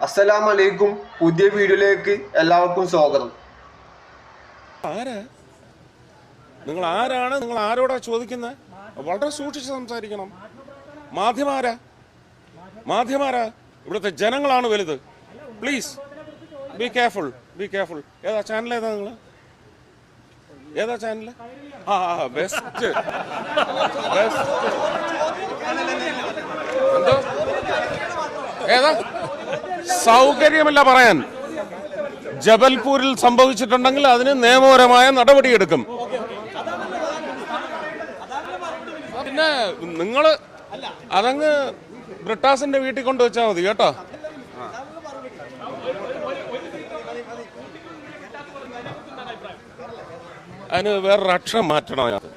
അസ്സലാമു അലൈക്കും. പുതിയ വീഡിയോയിലേക്ക് എല്ലാവർക്കും സ്വാഗതം. നിങ്ങൾ ആരാണ്? നിങ്ങൾ ആരോടാ ചോദിക്കുന്നത്? വളരെ സൂക്ഷിച്ച് സംസാരിക്കണം. മാധ്യമാരാ ഇവിടുത്തെ ജനങ്ങളാണ് വലുത്. Please be careful. ഏതാ ചാനൽ? ഏതാ ചാനൽ? ബെസ്റ്റ് എന്തോ ഏതാ? സൗകര്യമില്ല പറയാൻ. ജബൽപൂരിൽ സംഭവിച്ചിട്ടുണ്ടെങ്കിൽ അതിന് നിയമപരമായ നടപടിയെടുക്കും. പിന്നെ നിങ്ങൾ അതങ്ങ് ബ്രിട്ടാസിന്റെ വീട്ടിൽ കൊണ്ടുവച്ചാൽ മതി കേട്ടോ. അതിന് വേറൊരു അക്ഷരം മാറ്റണം.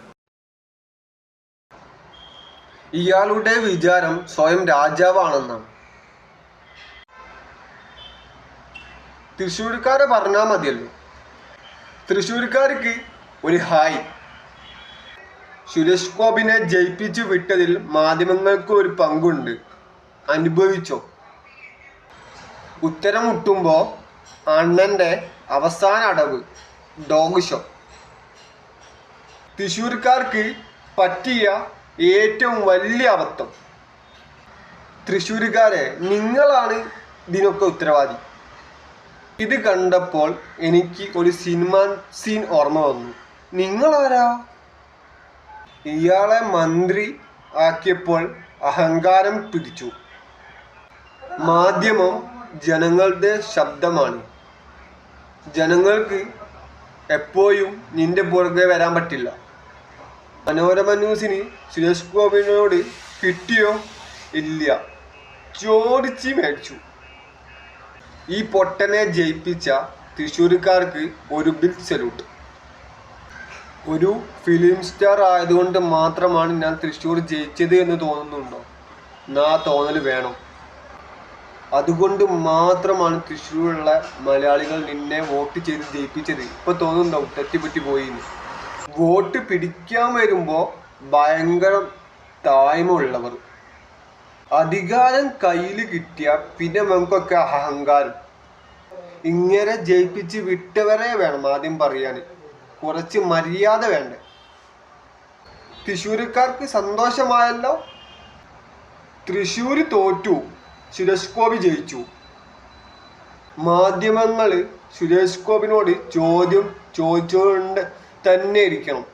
ഇയാളുടെ വിചാരം സ്വയം രാജാവാണെന്നാണ്. തൃശ്ശൂർക്കാരെ പറഞ്ഞാൽ മതിയല്ലോ. തൃശ്ശൂർക്കാർക്ക് ഒരു ഹായ്. സുരേഷ് ഗോപിനെ ജയിപ്പിച്ചു വിട്ടതിൽ മാധ്യമങ്ങൾക്ക് ഒരു പങ്കുണ്ട്. അനുഭവിച്ചോ? ഉത്തരം മുട്ടുമ്പോൾ അണ്ണന്റെ അവസാന അടവ് ഡോഗ് ഷോ. തൃശ്ശൂർക്കാർക്ക് പറ്റിയ ഏറ്റവും വലിയ അബദ്ധം. തൃശ്ശൂർക്കാരെ, നിങ്ങളാണ് ഇതിനൊക്കെ ഉത്തരവാദി. ഇത് കണ്ടപ്പോൾ എനിക്ക് ഒരു സിനിമ സീൻ ഓർമ്മ വന്നു. നിങ്ങളാരാ? ഇയാളെ മന്ത്രി ആക്കിയപ്പോൾ അഹങ്കാരം പിടിച്ചു. മാധ്യമം ജനങ്ങളുടെ ശബ്ദമാണ്. ജനങ്ങൾക്ക് എപ്പോഴും നിന്റെ പുറകെ വരാൻ പറ്റില്ല. മനോരമ ന്യൂസിന് സുരേഷ് ഗോപിനോട് കിട്ടിയോ? ഇല്ല, ചോദിച്ച് മേടിച്ചു. ഈ പൊട്ടനെ ജയിപ്പിച്ച തൃശ്ശൂർക്കാർക്ക് ഒരു ബിഗ് സല്യൂട്ട്. ഒരു ഫിലിം സ്റ്റാർ ആയതുകൊണ്ട് മാത്രമാണ് ഞാൻ തൃശ്ശൂർ ജയിച്ചത് എന്ന് തോന്നുന്നുണ്ടോ? എന്നാ തോന്നൽ വേണം. അതുകൊണ്ട് മാത്രമാണ് തൃശ്ശൂരുള്ള മലയാളികൾ നിന്നെ വോട്ട് ചെയ്ത് ജയിപ്പിച്ചത്. ഇപ്പൊ തോന്നുന്നുണ്ടാവും തെറ്റിപ്പറ്റി പോയി. വോട്ട് പിടിക്കാൻ വരുമ്പോൾ ഭയങ്കര തായ്മയുള്ളവർ. അധികാരം കയ്യിൽ കിട്ടിയ പിന്നെ നമുക്കൊക്കെ അഹങ്കാരം. ഇങ്ങനെ ജയിപ്പിച്ച് വിട്ടവരെ വേണം ആദ്യം പറയാൻ. കുറച്ച് മര്യാദ വേണ്ടേ? തൃശ്ശൂർക്കാർക്ക് സന്തോഷമായല്ലോ. തൃശ്ശൂർ തോറ്റു, സുരേഷ് ഗോപി ജയിച്ചു. മാധ്യമങ്ങൾ സുരേഷ് ഗോപിനോട് ചോദ്യം ചോദിച്ചുകൊണ്ട് തന്നെ ഇരിക്കണം.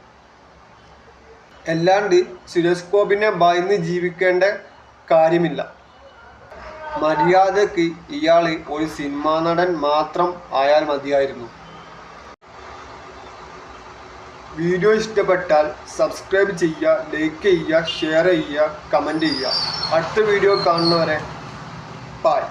അല്ലാണ്ട് സുരേഷ് ഗോപിനെ ഭയന്ന് ജീവിക്കേണ്ട കാര്യമില്ല. മര്യാദക്ക് ഇയാൾ ഒരു സിനിമാ നടൻ മാത്രം ആയാൽ മതിയായിരുന്നു. വീഡിയോ ഇഷ്ടപ്പെട്ടാൽ സബ്സ്ക്രൈബ് ചെയ്യുക, ലൈക്ക് ചെയ്യുക, ഷെയർ ചെയ്യുക, കമൻറ്റ് ചെയ്യുക. അടുത്ത വീഡിയോ കാണുന്നവരെ ബൈ.